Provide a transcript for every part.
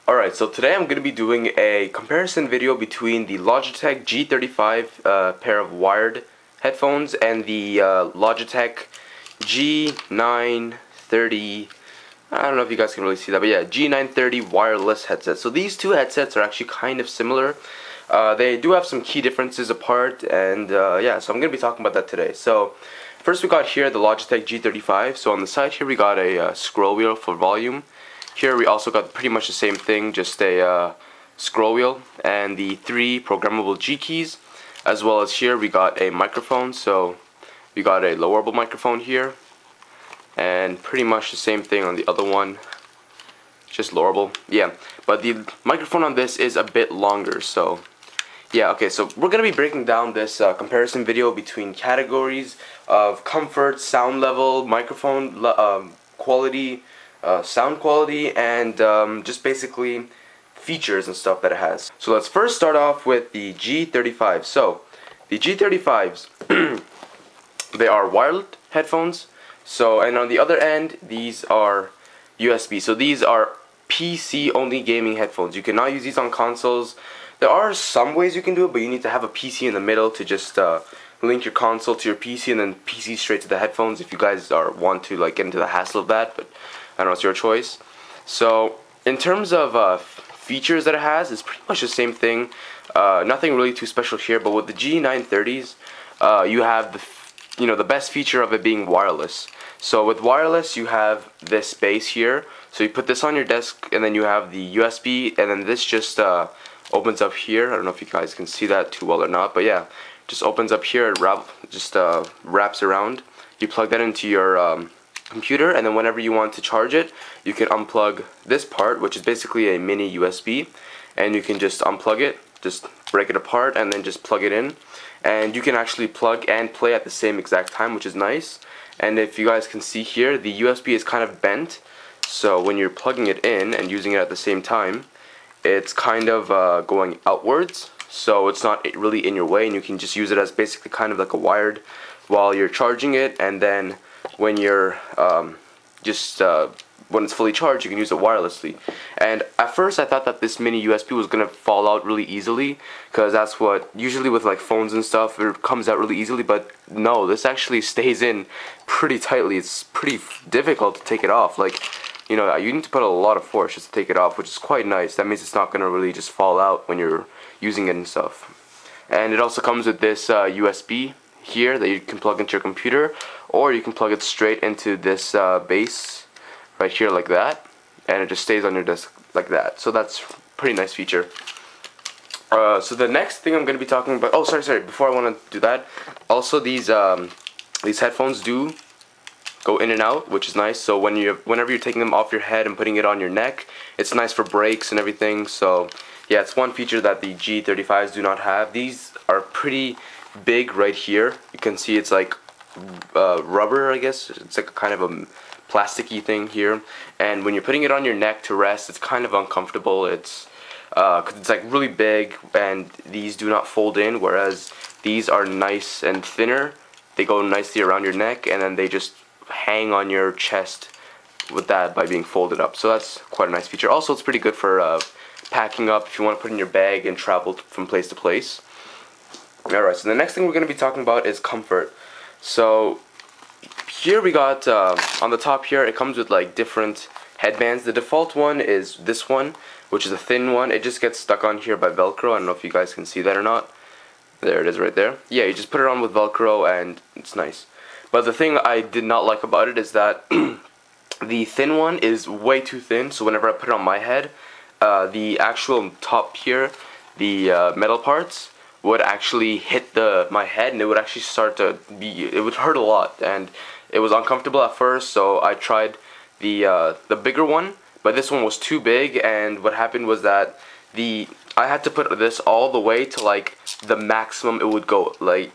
Alright, so today I'm going to be doing a comparison video between the Logitech G35 pair of wired headphones and the Logitech G930, I don't know if you guys can really see that, but yeah, G930 wireless headset. So these two headsets are actually kind of similar. They do have some key differences apart, and yeah, so I'm going to be talking about that today. So first we got here the Logitech G35. So on the side here we got a scroll wheel for volume. Here we also got pretty much the same thing, just a scroll wheel and the 3 programmable G keys, as well as here we got a microphone. So we got a lowerable microphone here, and pretty much the same thing on the other one, just lowerable. Yeah, but the microphone on this is a bit longer. So yeah, okay, so we're gonna be breaking down this comparison video between categories of comfort, sound level, microphone quality, sound quality, and just basically features and stuff that it has. So let's first start off with the G35. So the G35s, they are wired headphones. So, and on the other end, these are USB. So these are PC only gaming headphones. You cannot use these on consoles. There are some ways you can do it, but you need to have a PC in the middle to just link your console to your PC and then PC straight to the headphones if you guys want to like get into the hassle of that. But I don't know, it's your choice. So in terms of features that it has, it's pretty much the same thing. Nothing really too special here. But with the G930s, you have the best feature of it being wireless. So with wireless, you have this base here. So you put this on your desk, and then you have the USB, and then this just opens up here. I don't know if you guys can see that too well or not, but yeah, just opens up here. It wraps around. You plug that into your computer, and then whenever you want to charge it, you can unplug this part, which is basically a mini USB, and you can just unplug it, just break it apart, and then just plug it in, and you can actually plug and play at the same exact time, which is nice. And if you guys can see here, the USB is kind of bent, so when you're plugging it in and using it at the same time, it's kind of going outwards, so it's not really in your way, and you can just use it as basically kind of like a wired while you're charging it, and then when you're when it's fully charged, you can use it wirelessly. And at first I thought that this mini USB was gonna fall out really easily, because that's what usually with like phones and stuff, it comes out really easily, but no, this actually stays in pretty tightly. It's pretty difficult to take it off. Like, you know, you need to put a lot of force just to take it off, which is quite nice. That means it's not gonna really just fall out when you're using it and stuff. And it also comes with this USB here that you can plug into your computer, or you can plug it straight into this base right here like that, and it just stays on your desk like that. So that's a pretty nice feature. So the next thing I'm going to be talking about, oh sorry, before I want to do that, also these headphones do go in and out, which is nice. So whenever you're taking them off your head and putting it on your neck, it's nice for breaks and everything. So yeah, it's one feature that the G35s do not have. These are pretty big right here. You can see it's like rubber, I guess. It's like a kind of a plasticky thing here, and when you're putting it on your neck to rest, it's kind of uncomfortable. It's because it's like really big, and these do not fold in, whereas these are nice and thinner. They go nicely around your neck, and then they just hang on your chest with that by being folded up. So that's quite a nice feature. Also, it's pretty good for packing up if you want to put in your bag and travel from place to place. Alright, so the next thing we're going to be talking about is comfort. So here we got, on the top here, it comes with like different headbands. The default one is this one, which is a thin one. It just gets stuck on here by Velcro. I don't know if you guys can see that or not. There it is right there. Yeah, you just put it on with Velcro and it's nice. But the thing I did not like about it is that the thin one is way too thin, so whenever I put it on my head, the actual top here, the metal parts, would actually hit my head, and it would actually it would hurt a lot, and it was uncomfortable at first. So I tried the bigger one, but this one was too big, and what happened was that I had to put this all the way to like the maximum it would go. Like,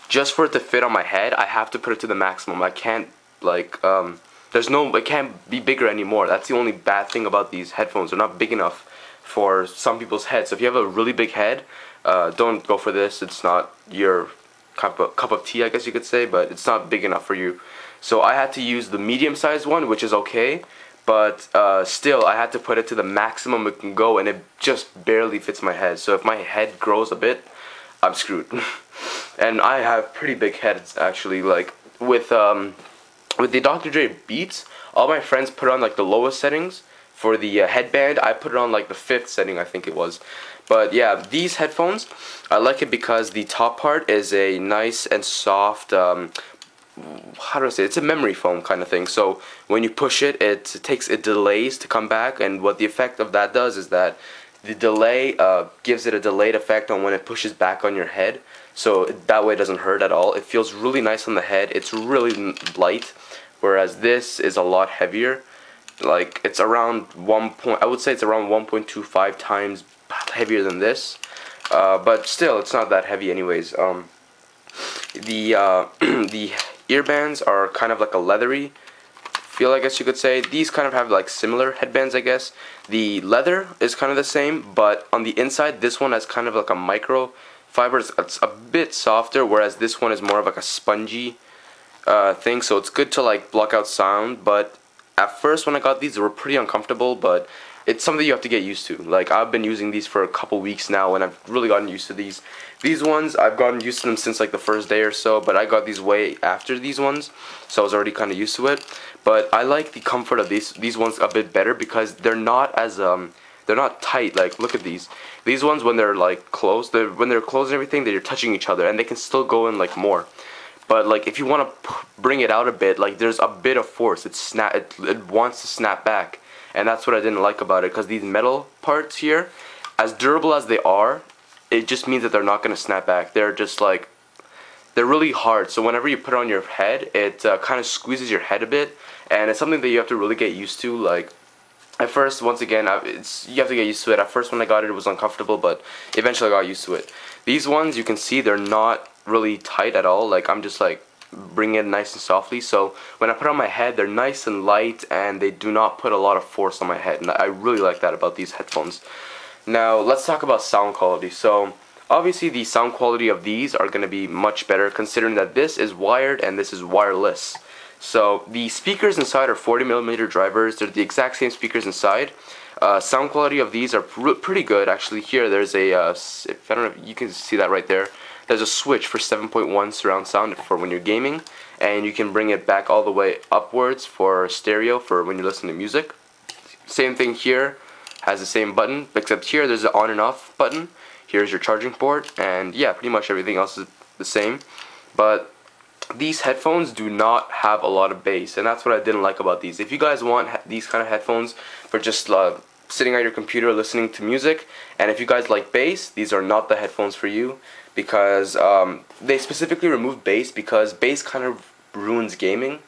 just for it to fit on my head, I have to put it to the maximum. I can't like it can't be bigger anymore. That's the only bad thing about these headphones. They're not big enough for some people's heads. So if you have a really big head, don't go for this. It's not your cup of tea, I guess you could say, but it's not big enough for you. So I had to use the medium-sized one, which is okay, but still I had to put it to the maximum it can go, and it just barely fits my head. So if my head grows a bit, I'm screwed. And I have pretty big heads actually. Like with the Dr. Dre Beats, all my friends put on like the lowest settings. For the headband, I put it on like the 5th setting, I think it was. But yeah, these headphones, I like it because the top part is a nice and soft, how do I say it? It's a memory foam kind of thing. So when you push it, it delays to come back, and what the effect of that does is that the delay gives it a delayed effect on when it pushes back on your head. So that way it doesn't hurt at all. It feels really nice on the head. It's really light, whereas this is a lot heavier. Like it's around I would say it's around 1.25 times heavier than this, but still it's not that heavy anyways. The earbands are kind of like a leathery feel, I guess you could say. These kind of have like similar headbands, I guess. The leather is kind of the same, but on the inside this one has kind of like a micro fiber. It's a bit softer, whereas this one is more of like a spongy thing, so it's good to like block out sound. But at first when I got these, they were pretty uncomfortable, but it's something you have to get used to. Like I've been using these for a couple weeks now, and I've really gotten used to these. These ones, I've gotten used to them since like the first day or so, but I got these way after these ones, so I was already kind of used to it. But I like the comfort of these ones a bit better because they're not as they're not tight. Like look at these ones, when they're like closed, when they're closed and everything, they're touching each other, and they can still go in like more. But like if you want to bring it out a bit, like there's a bit of force. It wants to snap back, and that's what I didn't like about it. Because these metal parts here, as durable as they are, it just means that they're not gonna snap back. They're just like, they're really hard. So whenever you put it on your head, it kind of squeezes your head a bit, and it's something that you have to really get used to. Like at first, once again, you have to get used to it. At first when I got it, it was uncomfortable, but eventually I got used to it. These ones, you can see they're not really tight at all. Like I'm just like bringing it nice and softly, so when I put it on my head, they're nice and light, and they do not put a lot of force on my head, and I really like that about these headphones. Now let's talk about sound quality. So obviously the sound quality of these are going to be much better, considering that this is wired and this is wireless. So the speakers inside are 40mm drivers. They're the exact same speakers inside. Sound quality of these are pretty good actually. Here there's a I don't know if you can see that right there. There's a switch for 7.1 surround sound for when you're gaming, and you can bring it back all the way upwards for stereo for when you listen to music. Same thing here, has the same button, except here there's an on and off button. Here's your charging port, and yeah, pretty much everything else is the same. But these headphones do not have a lot of bass, and that's what I didn't like about these. If you guys want these kind of headphones for just sitting at your computer listening to music, and if you guys like bass, these are not the headphones for you, because they specifically remove bass because bass kind of ruins gaming.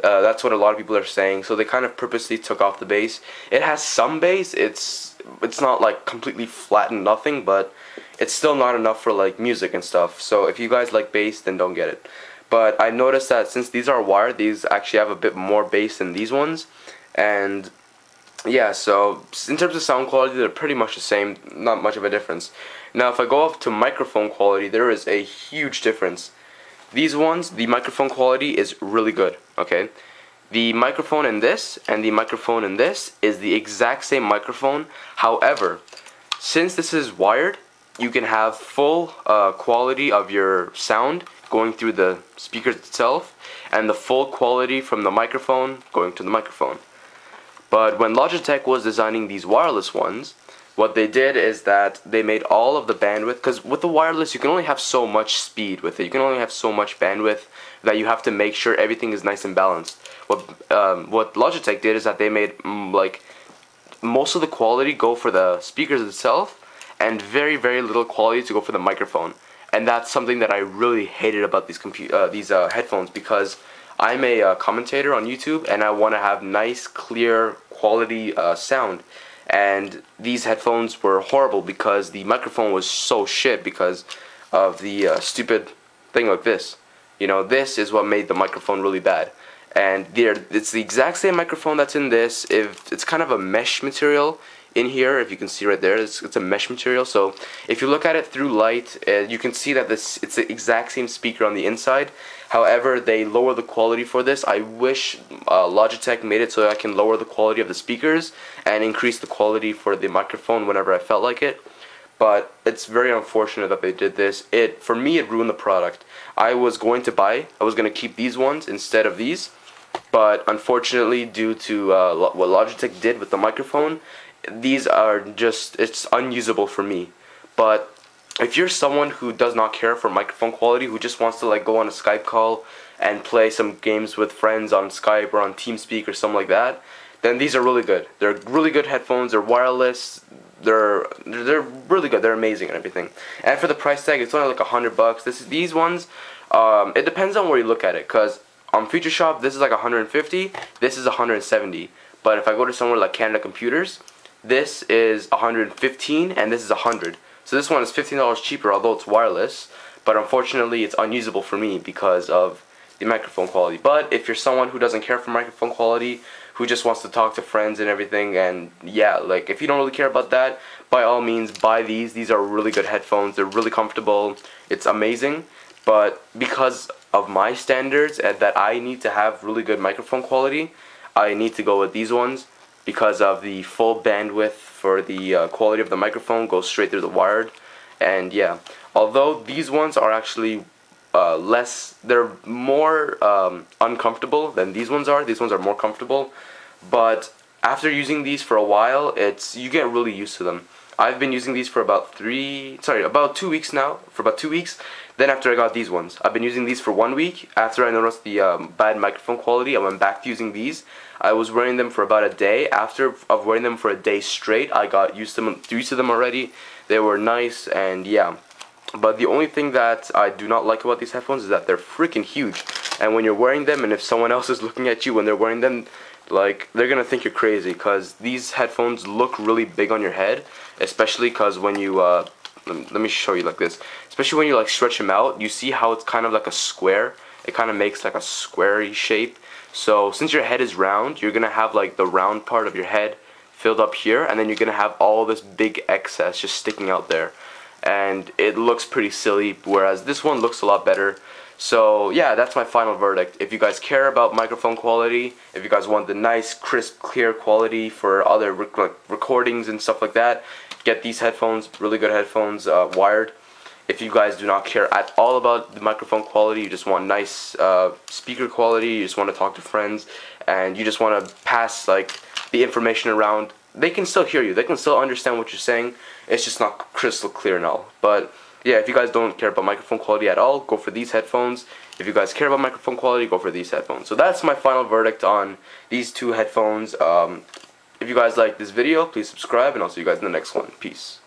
That's what a lot of people are saying, so they kind of purposely took off the bass. It has some bass. It's not like completely flat and nothing, but it's still not enough for like music and stuff. So if you guys like bass, then don't get it. But I noticed that since these are wired, these actually have a bit more bass than these ones, and yeah, so in terms of sound quality, they're pretty much the same, not much of a difference. Now if I go up to microphone quality, there is a huge difference. These ones, the microphone quality is really good, okay? The microphone in this and the microphone in this is the exact same microphone. However, since this is wired, you can have full quality of your sound going through the speakers itself, and the full quality from the microphone going to the microphone. But when Logitech was designing these wireless ones, what they did is that they made all of the bandwidth, because with the wireless you can only have so much speed with it, you can only have so much bandwidth that you have to make sure everything is nice and balanced. What Logitech did is that they made like most of the quality go for the speakers itself, and very little quality to go for the microphone. And that's something that I really hated about these headphones, because I'm a commentator on YouTube and I want to have nice, clear, quality sound. And these headphones were horrible because the microphone was so shit because of the stupid thing like this. You know, this is what made the microphone really bad. And it's the exact same microphone that's in this. It's kind of a mesh material in here, if you can see right there, it's a mesh material. So if you look at it through light, you can see that it's the exact same speaker on the inside. However, they lower the quality for this. I wish Logitech made it so I can lower the quality of the speakers and increase the quality for the microphone whenever I felt like it. But it's very unfortunate that they did this. For me, it ruined the product. I was going to keep these ones instead of these, but unfortunately, due to what Logitech did with the microphone, these are it's unusable for me. But if you're someone who does not care for microphone quality, who just wants to like go on a Skype call and play some games with friends on Skype or on TeamSpeak or something like that, then these are really good. They're really good headphones. They're wireless. They're really good. They're amazing and everything. And for the price tag, it's only like $100. These ones, it depends on where you look at it. Cause on Future Shop, this is like 150. This is 170. But if I go to somewhere like Canada Computers, this is 115 and this is 100. So this one is $15 cheaper, although it's wireless. But unfortunately, it's unusable for me because of the microphone quality. But if you're someone who doesn't care for microphone quality, who just wants to talk to friends and everything, and yeah, like if you don't really care about that, by all means buy these. These are really good headphones. They're really comfortable. It's amazing. But because of my standards and that I need to have really good microphone quality, I need to go with these ones because of the full bandwidth for the quality of the microphone goes straight through the wired. And yeah, although these ones are actually they're more uncomfortable than these ones are. These ones are more comfortable, but after using these for a while, you get really used to them. I've been using these for about 2 weeks now. For about 2 weeks. Then after I got these ones, I've been using these for 1 week. After I noticed the bad microphone quality, I went back to using these. I was wearing them for about a day. After wearing them for a day straight, I got used to them already. They were nice, and yeah. But the only thing that I do not like about these headphones is that they're freaking huge. And when you're wearing them, and if someone else is looking at you when they're wearing them, like, they're gonna think you're crazy, because these headphones look really big on your head, especially because when you let me show you like this. Especially when you like stretch them out, you see how it's kind of like a square. It kind of makes like a squarey shape. So since your head is round, you're gonna have like the round part of your head filled up here, and then you're gonna have all this big excess just sticking out there, and it looks pretty silly, whereas this one looks a lot better. So yeah, that's my final verdict. If you guys care about microphone quality, if you guys want the nice, crisp, clear quality for other recordings and stuff like that, get these headphones. Really good headphones, wired. If you guys do not care at all about the microphone quality, you just want nice speaker quality, you just want to talk to friends, and you just want to pass like the information around, they can still hear you. They can still understand what you're saying. It's just not crystal clear and all. But yeah, if you guys don't care about microphone quality at all, go for these headphones. If you guys care about microphone quality, go for these headphones. So that's my final verdict on these two headphones. If you guys like this video, please subscribe, and I'll see you guys in the next one. Peace.